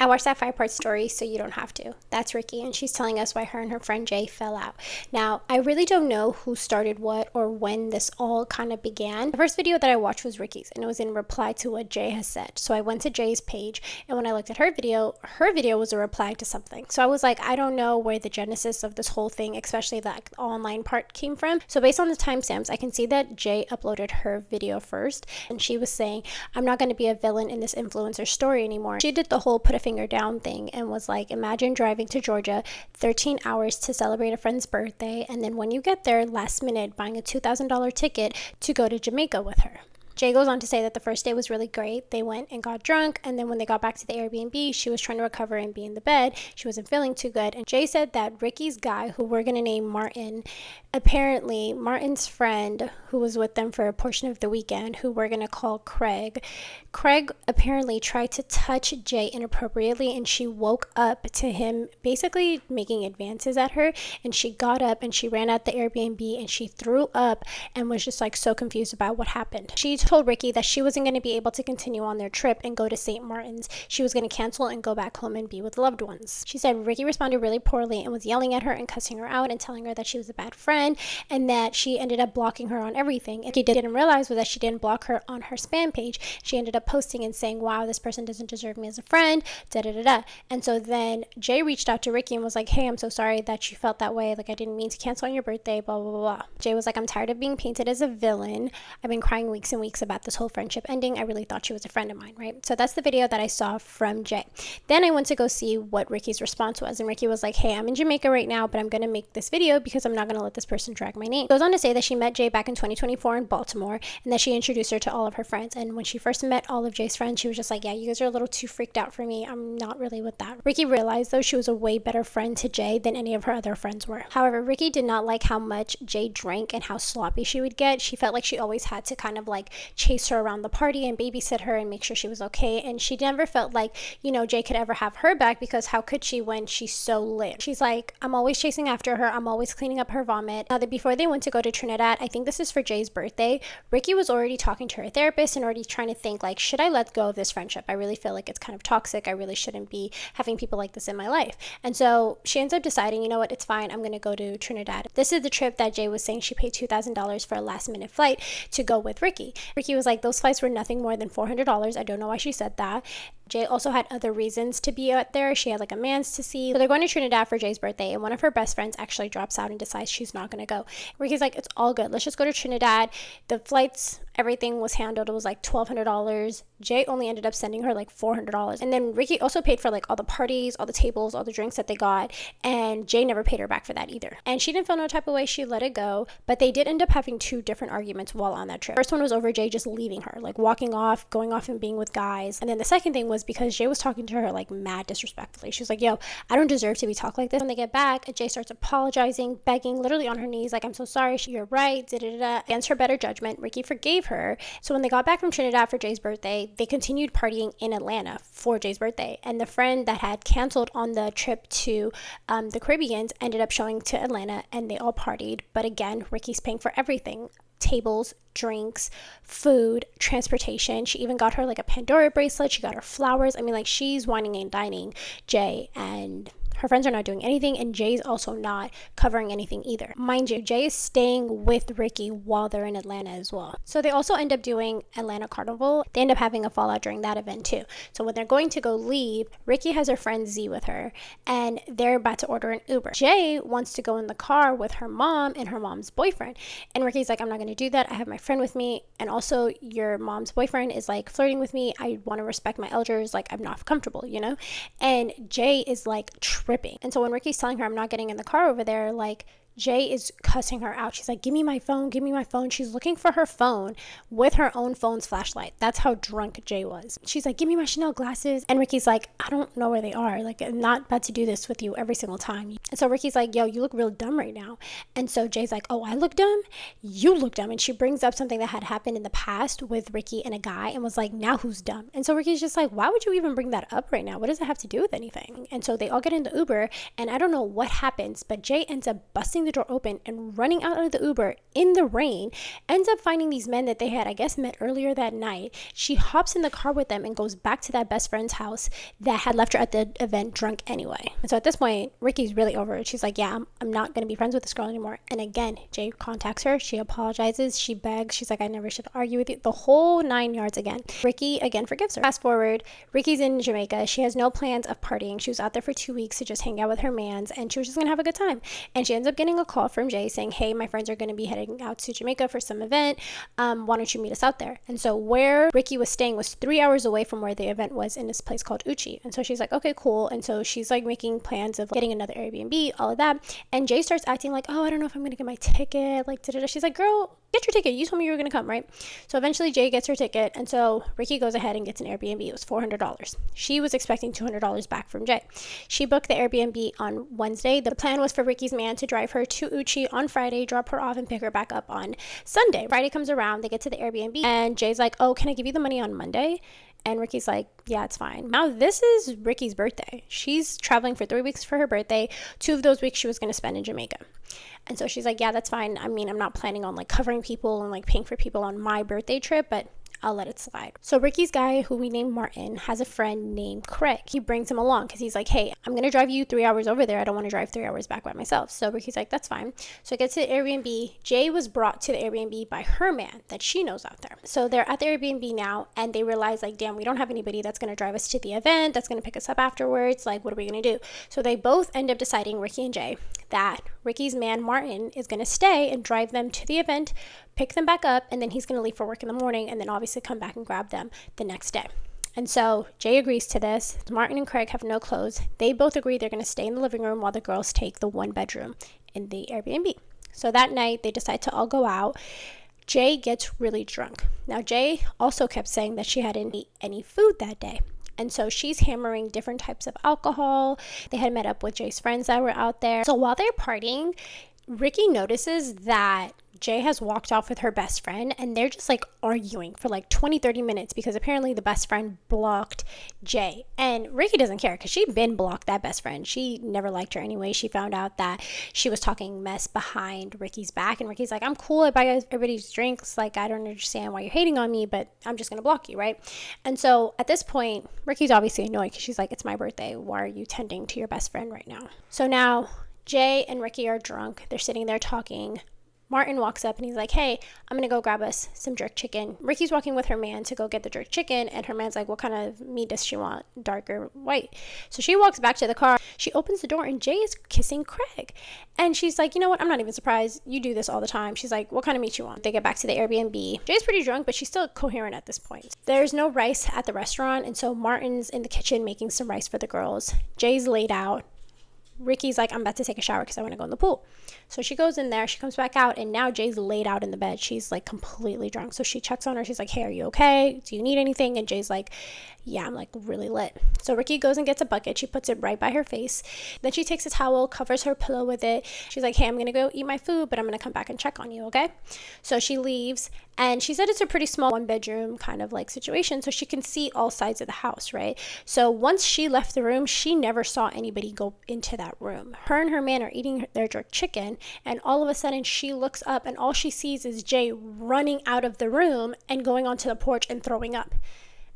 I watched that 5-part story, so you don't have to. That's Rykky, and she's telling us why her and her friend Jay fell out. Now, I really don't know who started what or when this all kind of began. The first video that I watched was Rykky's, and it was in reply to what Jay has said. So I went to Jay's page, and when I looked at her video was a reply to something. So I was like, I don't know where the genesis of this whole thing, especially the online part, came from. So based on the timestamps, I can see that Jay uploaded her video first, and she was saying, I'm not going to be a villain in this influencer story anymore. She did the whole put a finger down thing and was like, imagine driving to Georgia 13 hours to celebrate a friend's birthday, and then when you get there last minute buying a $2,000 ticket to go to Jamaica with her. Jay goes on to say that the first day was really great. They went and got drunk, and then when they got back to the Airbnb, she was trying to recover and be in the bed. She wasn't feeling too good. And Jay said that Rykky's guy, who we're going to name Martin, apparently Martin's friend who was with them for a portion of the weekend, who we're going to call Craig apparently tried to touch Jay inappropriately, and she woke up to him basically making advances at her, and she got up and she ran out the Airbnb and she threw up and was just like so confused about what happened. She told Rykky that she wasn't going to be able to continue on their trip and go to St. Martin's. She was going to cancel and go back home and be with loved ones. She said Rykky responded really poorly and was yelling at her and cussing her out and telling her that she was a bad friend and that she ended up blocking her on everything. And she didn't realize was that she didn't block her on her spam page. She ended up posting and saying, wow, this person doesn't deserve me as a friend, da-da-da-da. And so then Jay reached out to Rykky and was like, hey, I'm so sorry that you felt that way. Like, I didn't mean to cancel on your birthday, blah, blah, blah, blah. Jay was like, I'm tired of being painted as a villain. I've been crying weeks and weeks about this whole friendship ending. I really thought she was a friend of mine, right? So that's the video that I saw from Jay. Then I went to go see what Rykky's response was. And Rykky was like, hey, I'm in Jamaica right now, but I'm going to make this video because I'm not going to let this person drag my name. Goes on to say that she met Jay back in 2024 in Baltimore and that she introduced her to all of her friends. And when she first met all of Jay's friends, she was just like, yeah, you guys are a little too freaked out for me. I'm not really with that. Rykky realized though she was a way better friend to Jay than any of her other friends were. However, Rykky did not like how much Jay drank and how sloppy she would get. She felt like she always had to kind of like chase her around the party and babysit her and make sure she was okay. And she never felt like, you know, Jay could ever have her back because how could she when she's so lit? She's like, I'm always chasing after her. I'm always cleaning up her vomit. Now that before they went to go to Trinidad, I think this is for Jay's birthday, Rykky was already talking to her therapist and already trying to think like, should I let go of this friendship? I really feel like it's kind of toxic. I really shouldn't be having people like this in my life. And so she ends up deciding, you know what, it's fine. I'm going to go to Trinidad. This is the trip that Jay was saying she paid $2,000 for a last minute flight to go with Rykky. Rykky was like, those flights were nothing more than $400. I don't know why she said that. Jay also had other reasons to be out there. She had like a man's to see. So they're going to Trinidad for Jay's birthday, and one of her best friends actually drops out and decides she's not going to go. Ricky's like, it's all good. Let's just go to Trinidad. The flights, everything was handled. It was like $1,200. Jay only ended up sending her like $400. And then Rykky also paid for like all the parties, all the tables, all the drinks that they got. And Jay never paid her back for that either. And she didn't feel no type of way. She let it go. But they did end up having two different arguments while on that trip. First one was over Jay just leaving her, like walking off, going off and being with guys. And then the second thing was because Jay was talking to her like mad disrespectfully. She was like, yo, I don't deserve to be talked like this. When they get back, Jay starts apologizing, begging, literally on her knees, like, I'm so sorry, you're right, da-da-da-da. Against her better judgment, Rykky forgave her. So when they got back from Trinidad for Jay's birthday, they continued partying in Atlanta for Jay's birthday. And the friend that had canceled on the trip to the Caribbeans ended up showing to Atlanta, and they all partied. But again, Rykky's paying for everything. Tables, drinks, food, transportation. She even got her like a Pandora bracelet. She got her flowers. I mean, like, she's whining and dining Jay, and her friends are not doing anything, and Jay's also not covering anything either. Mind you, Jay is staying with Rykky while they're in Atlanta as well. So they also end up doing Atlanta Carnival. They end up having a fallout during that event too. So when they're going to go leave, Rykky has her friend Z with her, and they're about to order an Uber. Jay wants to go in the car with her mom and her mom's boyfriend, and Ricky's like, I'm not going to do that. I have my friend with me, and also your mom's boyfriend is like flirting with me. I want to respect my elders. Like, I'm not comfortable, you know? And Jay is like tripping. And so when Ricky's telling her, I'm not getting in the car over there, like, Jay is cussing her out. She's like, give me my phone, give me my phone. She's looking for her phone with her own phone's flashlight. That's how drunk Jay was. She's like, give me my Chanel glasses. And Ricky's like, I don't know where they are. Like, I'm not about to do this with you every single time. And so Ricky's like, yo, you look real dumb right now. And so Jay's like, oh, I look dumb? You look dumb. And she brings up something that had happened in the past with Rykky and a guy and was like, now who's dumb? And so Ricky's just like, why would you even bring that up right now? What does it have to do with anything? And so they all get in the Uber, and I don't know what happens, but Jay ends up busting the door open and running out of the Uber in the rain, ends up finding these men that they had, I guess, met earlier that night. She hops in the car with them and goes back to that best friend's house that had left her at the event drunk anyway. And so at this point, Rykky's really over it. She's like, yeah, I'm not going to be friends with this girl anymore. And again, Jay contacts her. She apologizes. She begs. She's like, I never should argue with you. The whole 9 yards again. Rykky again forgives her. Fast forward, Rykky's in Jamaica. She has no plans of partying. She was out there for 2 weeks to just hang out with her mans, and she was just going to have a good time. And she ends up getting a call from Jay saying, hey, my friends are going to be heading out to Jamaica for some event. Why don't you meet us out there? And so where Rykky was staying was 3 hours away from where the event was, in this place called Uchi. And so she's like, okay, cool. And so she's like making plans of getting another Airbnb, all of that. And Jay starts acting like, oh, I don't know if I'm going to get my ticket. Like, da-da-da. She's like, girl, get your ticket. You told me you were going to come, right? So eventually Jay gets her ticket. And so Rykky goes ahead and gets an Airbnb. It was $400. She was expecting $200 back from Jay. She booked the Airbnb on Wednesday. The plan was for Rykky's man to drive her to Uchi on Friday, drop her off, and pick her back up on Sunday. Friday comes around. They get to the Airbnb. And Jay's like, oh, can I give you the money on Monday? And Rykky's like, yeah, it's fine. Now, this is Rykky's birthday. She's traveling for 3 weeks for her birthday. 2 of those weeks she was going to spend in Jamaica. And so she's like, yeah, that's fine. I mean, I'm not planning on like covering people and like paying for people on my birthday trip, but I'll let it slide. So Rykky's guy, who we named Martin, has a friend named Craig. He brings him along because he's like, hey, I'm going to drive you 3 hours over there. I don't want to drive 3 hours back by myself. So Rykky's like, that's fine. So it gets to the Airbnb. Jay was brought to the Airbnb by her man that she knows out there. So they're at the Airbnb now, and they realize like, damn, we don't have anybody that's going to drive us to the event, that's going to pick us up afterwards. Like, what are we going to do? So they both end up deciding, Rykky and Jay, that Rykky's man, Martin, is going to stay and drive them to the event, pick them back up, and then he's going to leave for work in the morning and then obviously come back and grab them the next day. And so Jay agrees to this. Martin and Craig have no clothes. They both agree they're going to stay in the living room while the girls take the 1 bedroom in the Airbnb. So that night they decide to all go out. Jay gets really drunk. Now Jay also kept saying that she hadn't eaten any food that day. And so she's hammering different types of alcohol. They had met up with Jay's friends that were out there. So while they're partying, Rykky notices that Jay has walked off with her best friend, and they're just like arguing for like 20-30 minutes because apparently the best friend blocked Jay. And Rykky doesn't care because she'd been blocked that best friend. She never liked her anyway. She found out that she was talking mess behind Rykky's back, and Rykky's like, I'm cool, I buy everybody's drinks, like I don't understand why you're hating on me, but I'm just gonna block you, right? And so at this point, Rykky's obviously annoyed because she's like, it's my birthday, why are you tending to your best friend right now? So now Jay and Rykky are drunk. They're sitting there talking. Martin walks up and he's like, hey, I'm going to go grab us some jerk chicken. Rykky's walking with her man to go get the jerk chicken, and her man's like, what kind of meat does she want? Dark or white? So she walks back to the car. She opens the door and Jay is kissing Craig. And she's like, you know what? I'm not even surprised. You do this all the time. She's like, what kind of meat you want? They get back to the Airbnb. Jay's pretty drunk, but she's still coherent at this point. There's no rice at the restaurant, and so Martin's in the kitchen making some rice for the girls. Jay's laid out. Rykky's like, I'm about to take a shower because I want to go in the pool. So she goes in there, she comes back out, and now Jay's laid out in the bed. She's like completely drunk. So she checks on her. She's like, hey, are you okay? Do you need anything? And Jay's like, yeah, I'm like really lit. So Rykky goes and gets a bucket. She puts it right by her face. Then she takes a towel, covers her pillow with it. She's like, hey, I'm going to go eat my food, but I'm going to come back and check on you, okay? So she leaves, and she said it's a pretty small 1-bedroom kind of like situation, so she can see all sides of the house, right? So once she left the room, she never saw anybody go into that room. Her and her man are eating their jerk chicken, and all of a sudden she looks up, and all she sees is Jay running out of the room and going onto the porch and throwing up.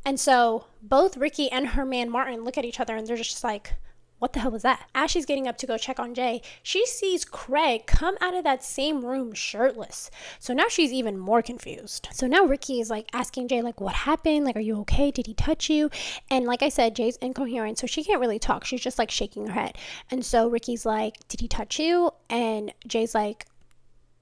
And so both Rykky and her man Martin look at each other, and they're just like, what the hell was that? As she's getting up to go check on Jay, she sees Craig come out of that same room shirtless. So now she's even more confused. So now Rykky is like asking Jay, like, what happened? Like, are you okay? Did he touch you? And like I said, Jay's incoherent, so she can't really talk. She's just like shaking her head. And so Ricky's like, did he touch you? And Jay's like,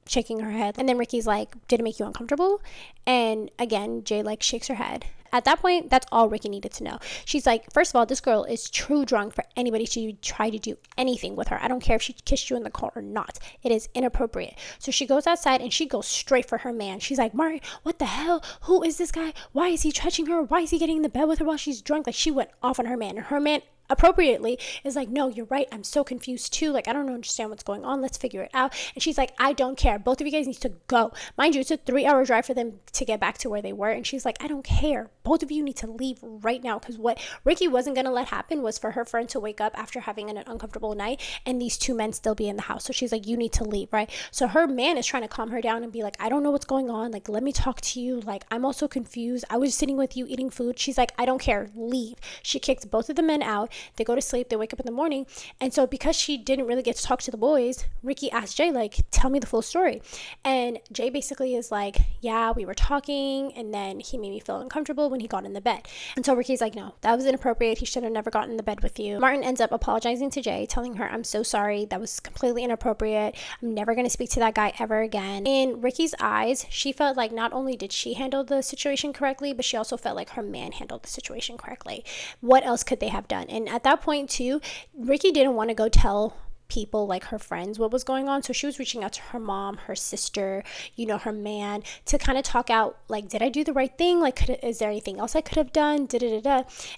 shaking her head. And then Rykky's like, did it make you uncomfortable? And again, Jay like shakes her head. At that point, that's all Rykky needed to know. She's like, first of all, this girl is too drunk for anybody to try to do anything with her. I don't care if she kissed you in the car or not. It is inappropriate. So she goes outside and she goes straight for her man. She's like, Martin, what the hell? Who is this guy? Why is he touching her? Why is he getting in the bed with her while she's drunk? Like, she went off on her man. And her man appropriately is like, no, you're right, I'm so confused too, like I don't understand what's going on, let's figure it out. And she's like, I don't care, both of you guys need to go. Mind you, it's a 3-hour drive for them to get back to where they were. And she's like, I don't care, both of you need to leave right now. Because what Rykky wasn't going to let happen was for her friend to wake up after having an uncomfortable night and these 2 men still be in the house. So she's like, you need to leave, right? So her man is trying to calm her down and be like, I don't know what's going on, like let me talk to you, like I'm also confused, I was sitting with you eating food. She's like, I don't care, leave. She kicks both of the men out. They go to sleep, they wake up in the morning. And so because she didn't really get to talk to the boys, Rykky asked Jay, like, tell me the full story. And Jay basically is like, yeah, we were talking and then he made me feel uncomfortable when he got in the bed. And so Ricky's like, no, that was inappropriate, he should have never gotten in the bed with you. Martin ends up apologizing to Jay, telling her, I'm so sorry, that was completely inappropriate, I'm never going to speak to that guy ever again. In Ricky's eyes, she felt like not only did she handle the situation correctly, but she also felt like her man handled the situation correctly. What else could they have done? And at that point too, Rykky didn't want to go tell people, like her friends, what was going on. So she was reaching out to her mom, her sister, her man, to kind of talk out, like, did I do the right thing? Like, is there anything else I could have done?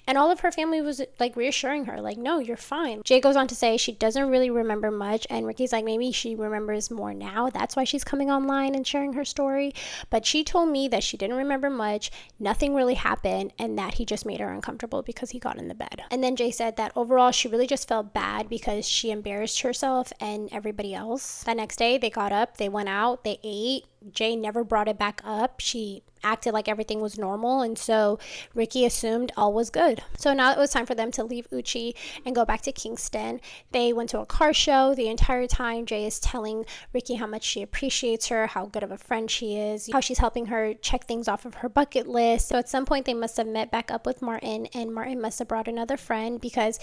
And all of her family was like reassuring her, like, no, you're fine. Jay goes on to say she doesn't really remember much, and Ricky's like, maybe she remembers more now, that's why she's coming online and sharing her story. But she told me that she didn't remember much, nothing really happened, and that he just made her uncomfortable because he got in the bed. And then Jay said that overall she really just felt bad because she embarrassed herself and everybody else. The next day they got up, they went out, they ate. Jay never brought it back up. She acted like everything was normal, and so Rykky assumed all was good. So now it was time for them to leave Uchi and go back to Kingston. They went to a car show. The entire time Jay is telling Rykky how much she appreciates her, how good of a friend she is, how she's helping her check things off of her bucket list. So at some point they must have met back up with Martin, and Martin must have brought another friend, because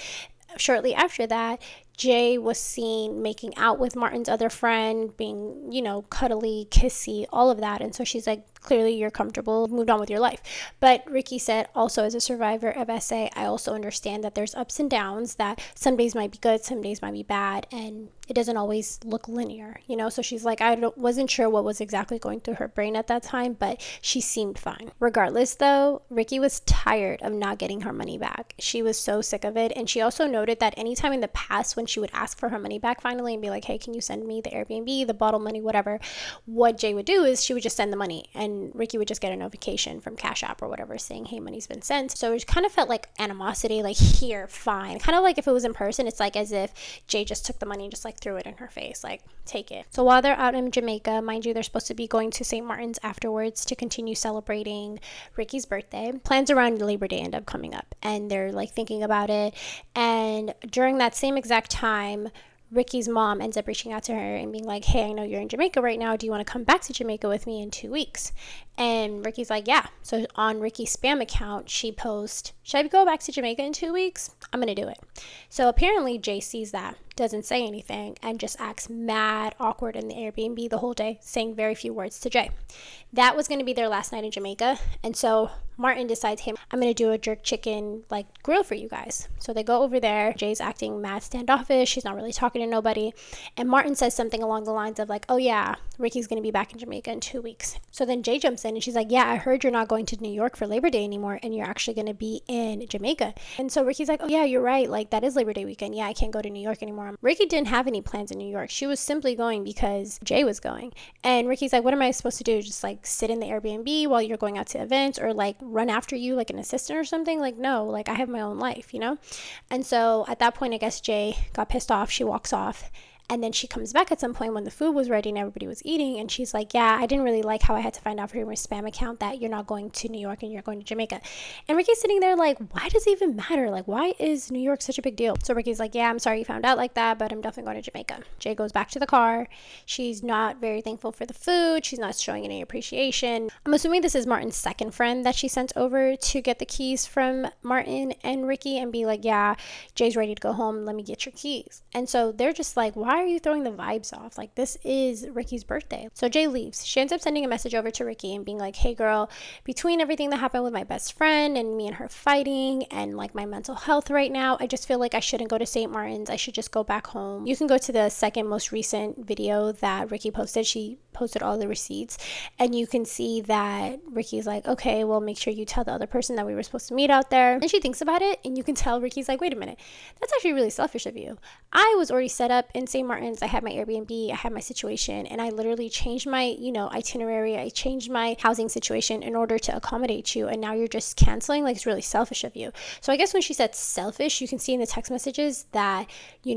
shortly after that, Jay was seen making out with Martin's other friend, being, cuddly, kissy, all of that. And so she's like, clearly you're comfortable, moved on with your life. But Rykky said, also as a survivor of SA, I also understand that there's ups and downs, that some days might be good, some days might be bad, and it doesn't always look linear, So she's like, wasn't sure what was exactly going through her brain at that time, but she seemed fine. Regardless though, Rykky was tired of not getting her money back. She was so sick of it. And she also noted that anytime in the past when she would ask for her money back finally and be like, hey, can you send me the Airbnb, the bottle money, whatever, what Jay would do is she would just send the money, and Rykky would just get a notification from Cash App or whatever saying, hey, money's been sent. So it kind of felt like animosity, like, here, fine. Kind of like if it was in person, it's like as if Jay just took the money and just like threw it in her face, like, take it. So while they're out in Jamaica, mind you, they're supposed to be going to St. Martin's afterwards to continue celebrating Ricky's birthday. Plans around Labor Day end up coming up, and they're like thinking about it. And during that same exact time, Ricky's mom ends up reaching out to her and being like, hey, I know you're in Jamaica right now, do you want to come back to Jamaica with me in 2 weeks? And Ricky's like, yeah. So on Ricky's spam account, she posts, should I go back to Jamaica in 2 weeks? I'm going to do it. So apparently Jay sees that, doesn't say anything, and just acts mad awkward in the Airbnb the whole day, saying very few words to Jay. That was going to be their last night in Jamaica. And so Martin decides, hey, I'm going to do a jerk chicken like grill for you guys. So they go over there. Jay's acting mad standoffish. She's not really talking to nobody. And Martin says something along the lines of like, oh yeah, Ricky's going to be back in Jamaica in 2 weeks. So then Jay jumps in and she's like, yeah, I heard you're not going to New York for Labor Day anymore, and you're actually going to be in Jamaica. And so Ricky's like, oh yeah, you're right. Like, that is Labor Day weekend. Yeah, I can't go to New York anymore. Rykky didn't have any plans in New York. She was simply going because Jay was going. And Ricky's like, what am I supposed to do? Just like sit in the Airbnb while you're going out to events, or like run after you like an assistant or something? Like, no, like I have my own life, And so at that point, I guess Jay got pissed off. She walks off. And then she comes back at some point when the food was ready and everybody was eating. And she's like, yeah, I didn't really like how I had to find out from your spam account that you're not going to New York and you're going to Jamaica. And Ricky's sitting there like, why does it even matter? Like, why is New York such a big deal? So Ricky's like, yeah, I'm sorry you found out like that, but I'm definitely going to Jamaica. Jay goes back to the car. She's not very thankful for the food. She's not showing any appreciation. I'm assuming this is Martin's second friend that she sent over to get the keys from Martin and Rykky and be like, yeah, Jay's ready to go home. Let me get your keys. And so they're just like, why are you throwing the vibes off? Like, this is Ricky's birthday. So Jay leaves. She ends up sending a message over to Rykky and being like, hey girl, between everything that happened with my best friend and me and her fighting and like my mental health right now, I just feel like I shouldn't go to St. Martin's. I should just go back home. You can go to the second most recent video that Rykky posted. She posted all the receipts, and you can see that Rykky's like, okay, well, make sure you tell the other person that we were supposed to meet out there. And she thinks about it, and you can tell Rykky's like, wait a minute, that's actually really selfish of you. I was already set up in St. Martin's. I had my Airbnb, I had my situation, and I literally changed my, itinerary. I changed my housing situation in order to accommodate you, and now you're just canceling. Like, it's really selfish of you. So I guess when she said selfish, you can see in the text messages that,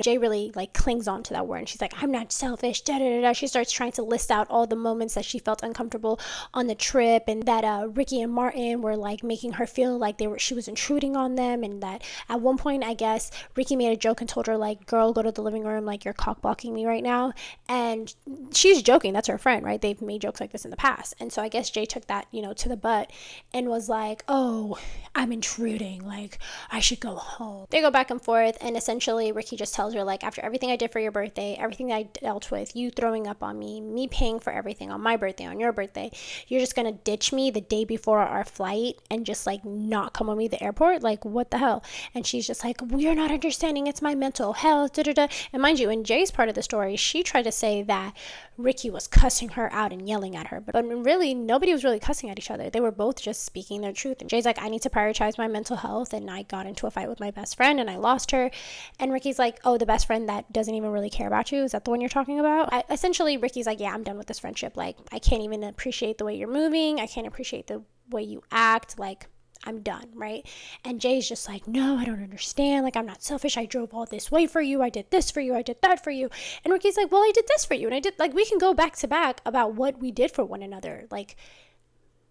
Jay really like clings on to that word, and she's like, I'm not selfish, da da da da. She starts trying to list out all the moments that she felt uncomfortable on the trip, and that Rykky and Martin were like making her feel like she was intruding on them, and that at one point, I guess, Rykky made a joke and told her like, girl, go to the living room, like, you're cock blocking me right now. And she's joking, that's her friend, right? They've made jokes like this in the past. And so I guess Jay took that, to the butt and was like, oh, I'm intruding, like, I should go home. They go back and forth, and essentially Rykky just tells her, like, after everything I did for your birthday, everything that I dealt with, you throwing up on me paying for everything on my birthday, on your birthday, you're just gonna ditch me the day before our flight and just like not come with me to the airport? Like, what the hell? And she's just like, well, you're not understanding, it's my mental health, da da da. And mind you, in Jay's part of the story, she tried to say that Rykky was cussing her out and yelling at her, but really nobody was really cussing at each other. They were both just speaking their truth. And Jay's like, I need to prioritize my mental health, and I got into a fight with my best friend and I lost her. And Rykky's like, oh, the best friend that doesn't even really care about you, is that the one you're talking about? Essentially Rykky's like, yeah, I'm done with this friendship. Like, I can't even appreciate the way you're moving, I can't appreciate the way you act, like, I'm done, right? And Jay's just like, no, I don't understand. Like, I'm not selfish. I drove all this way for you. I did this for you. I did that for you. And Rykky's like, well, I did this for you. And I did, like, we can go back to back about what we did for one another. Like,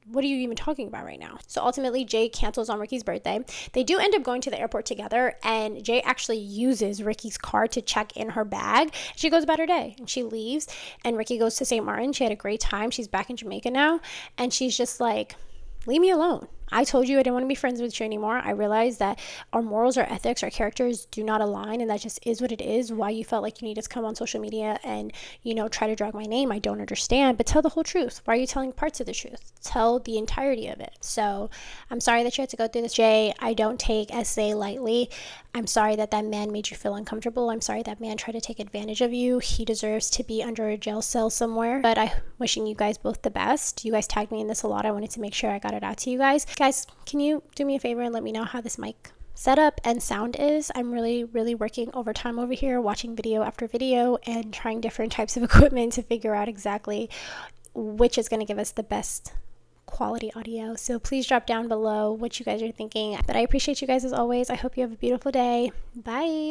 what are you even talking about right now? So ultimately, Jay cancels on Rykky's birthday. They do end up going to the airport together, and Jay actually uses Rykky's car to check in her bag. She goes about her day, and she leaves, and Rykky goes to St. Martin. She had a great time. She's back in Jamaica now, and she's just like, leave me alone. I told you I didn't want to be friends with you anymore. I realized that our morals, our ethics, our characters do not align, and that just is what it is. Why you felt like you needed to come on social media and, try to drag my name, I don't understand. But tell the whole truth. Why are you telling parts of the truth? Tell the entirety of it. So I'm sorry that you had to go through this, Jay. I don't take SA lightly. I'm sorry that man made you feel uncomfortable. I'm sorry that man tried to take advantage of you. He deserves to be under a jail cell somewhere. But I'm wishing you guys both the best. You guys tagged me in this a lot. I wanted to make sure I got it out to you guys. Guys, can you do me a favor and let me know how this mic setup and sound is? I'm really working overtime over here, watching video after video and trying different types of equipment to figure out exactly which is going to give us the best quality audio. So please drop down below what you guys are thinking. But I appreciate you guys as always. I hope you have a beautiful day. Bye.